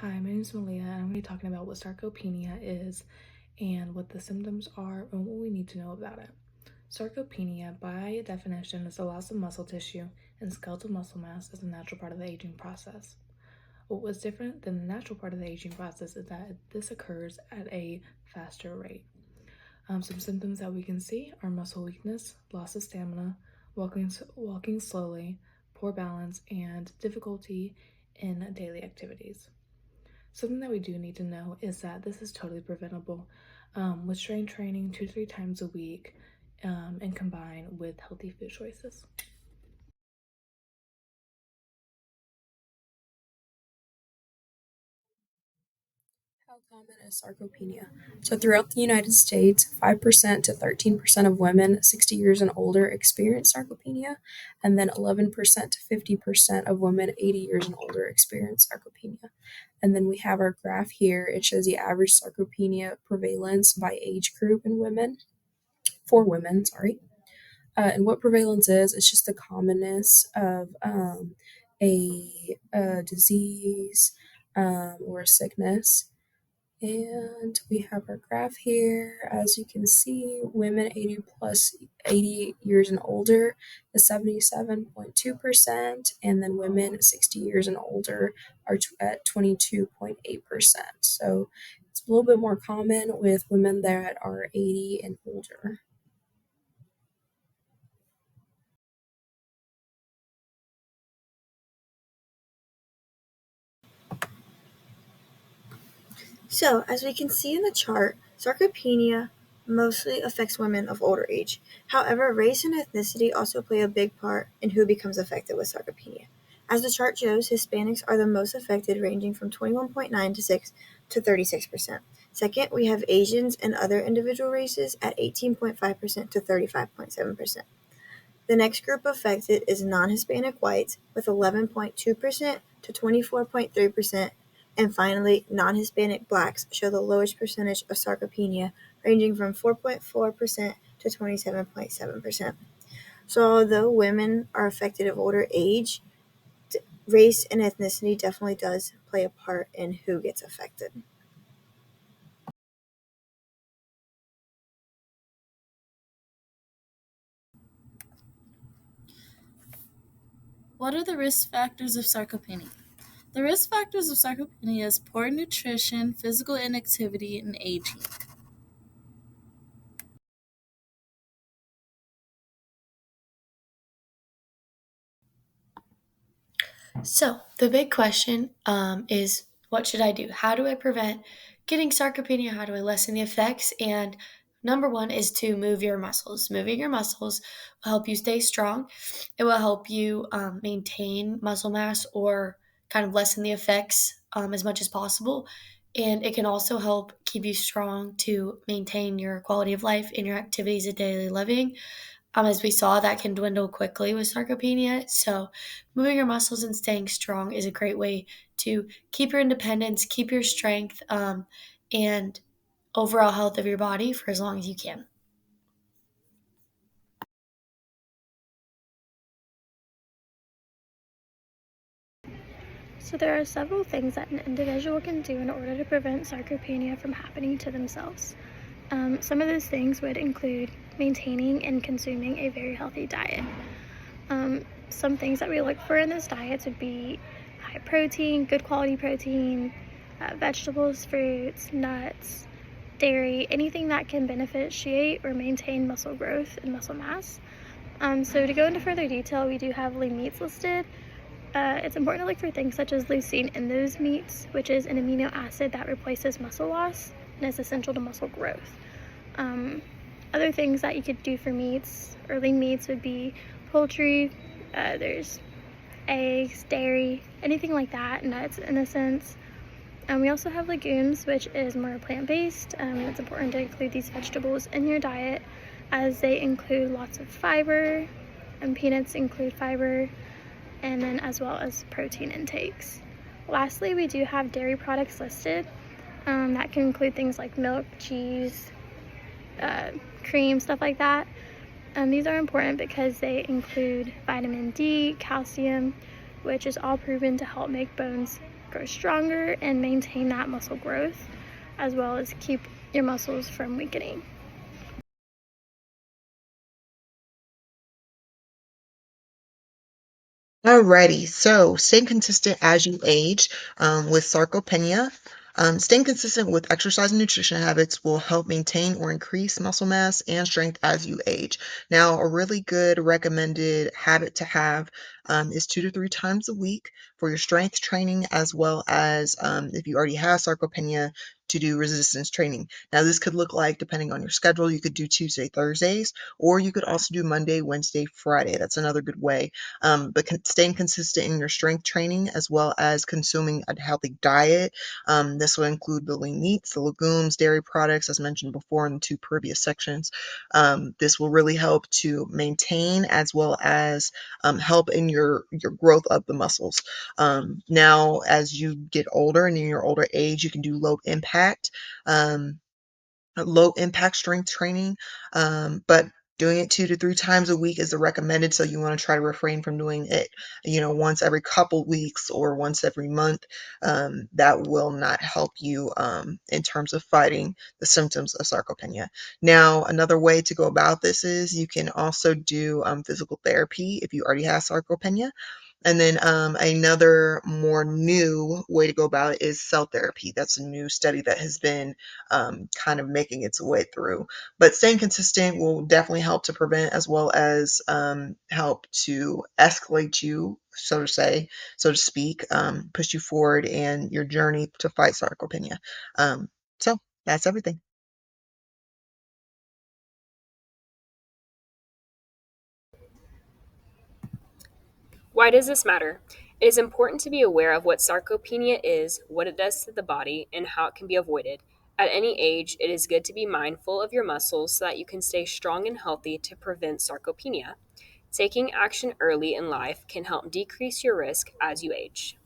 Hi, my name is Malia, and I'm going to be talking about what sarcopenia is and what the symptoms are and what we need to know about it. Sarcopenia, by definition, is the loss of muscle tissue and skeletal muscle mass as a natural part of the aging process. What was different than the natural part of the aging process is that this occurs at a faster rate. Some symptoms that we can see are muscle weakness, loss of stamina, walking slowly, poor balance, and difficulty in daily activities. Something that we do need to know is that this is totally preventable with strength training 2 to 3 times a week and combined with healthy food choices. How common is sarcopenia? So, throughout the United States, 5% to 13% of women 60 years and older experience sarcopenia, and then 11% to 50% of women 80 years and older experience sarcopenia. And then we have our graph here. It shows the average sarcopenia prevalence by age group in women, for women, sorry. And what prevalence is, it's just the commonness of a disease or a sickness. And we have our graph here. As you can see, women 80 years and older is 77.2%, and then women 60 years and older are at 22.8%. So it's a little bit more common with women that are 80 and older. So, as we can see in the chart, sarcopenia mostly affects women of older age. However, race and ethnicity also play a big part in who becomes affected with sarcopenia. As the chart shows, Hispanics are the most affected, ranging from 21.96 to 36%. Second, we have Asians and other individual races at 18.5% to 35.7%. The next group affected is non-Hispanic whites with 11.2% to 24.3%, and finally, non-Hispanic blacks show the lowest percentage of sarcopenia, ranging from 4.4% to 27.7%. So although women are affected of older age, race and ethnicity definitely does play a part in who gets affected. What are the risk factors of sarcopenia? The risk factors of sarcopenia is poor nutrition, physical inactivity, and aging. So, the big question is what should I do? How do I prevent getting sarcopenia? How do I lessen the effects? And number one is to move your muscles. Moving your muscles will help you stay strong. It will help you maintain muscle mass or kind of lessen the effects as much as possible. And it can also help keep you strong to maintain your quality of life in your activities of daily living. As we saw, that can dwindle quickly with sarcopenia. So, moving your muscles and staying strong is a great way to keep your independence, keep your strength, and overall health of your body for as long as you can. So, there are several things that an individual can do in order to prevent sarcopenia from happening to themselves. Some of those things would include maintaining and consuming a very healthy diet. Some things that we look for in those diets would be high protein, good quality protein, vegetables, fruits, nuts, dairy, anything that can beneficiate or maintain muscle growth and muscle mass. So to go into further detail, we do have lean meats listed. It's important to look for things such as leucine in those meats, which is an amino acid that replaces muscle loss and is essential to muscle growth. Other things that you could do for meats or lean meats would be poultry, there's eggs, dairy, anything like that, nuts in a sense. We also have legumes, which is more plant-based. It's important to include these vegetables in your diet as they include lots of fiber, and peanuts include fiber, and then as well as protein intakes. Lastly, we do have dairy products listed. That can include things like milk, cheese, cream, stuff like that. These are important because they include vitamin D, calcium, which is all proven to help make bones grow stronger and maintain that muscle growth, as well as keep your muscles from weakening. Alrighty, so staying consistent as you age with sarcopenia. Staying consistent with exercise and nutrition habits will help maintain or increase muscle mass and strength as you age. Now, a really good recommended habit to have is 2 to 3 times a week for your strength training, as well as if you already have sarcopenia, to do resistance training. Now, this could look like, depending on your schedule, you could do Tuesday, Thursdays, or you could also do Monday, Wednesday, Friday. That's another good way. But staying consistent in your strength training, as well as consuming a healthy diet. This will include the lean meats, the legumes, dairy products, as mentioned before in the 2 previous sections. This will really help to maintain, as well as help in your growth of the muscles. Now, as you get older and in your older age, you can do um, low impact strength training, but doing it 2 to 3 times a week is the recommended. So you want to try to refrain from doing it, once every couple weeks or once every month. That will not help you in terms of fighting the symptoms of sarcopenia. Now, another way to go about this is you can also do physical therapy if you already have sarcopenia. And then another more new way to go about it is cell therapy. That's a new study that has been kind of making its way through. But staying consistent will definitely help to prevent, as well as help to escalate you, so to speak, push you forward in your journey to fight sarcopenia. So that's everything. Why does this matter? It is important to be aware of what sarcopenia is, what it does to the body, and how it can be avoided. At any age, it is good to be mindful of your muscles so that you can stay strong and healthy to prevent sarcopenia. Taking action early in life can help decrease your risk as you age.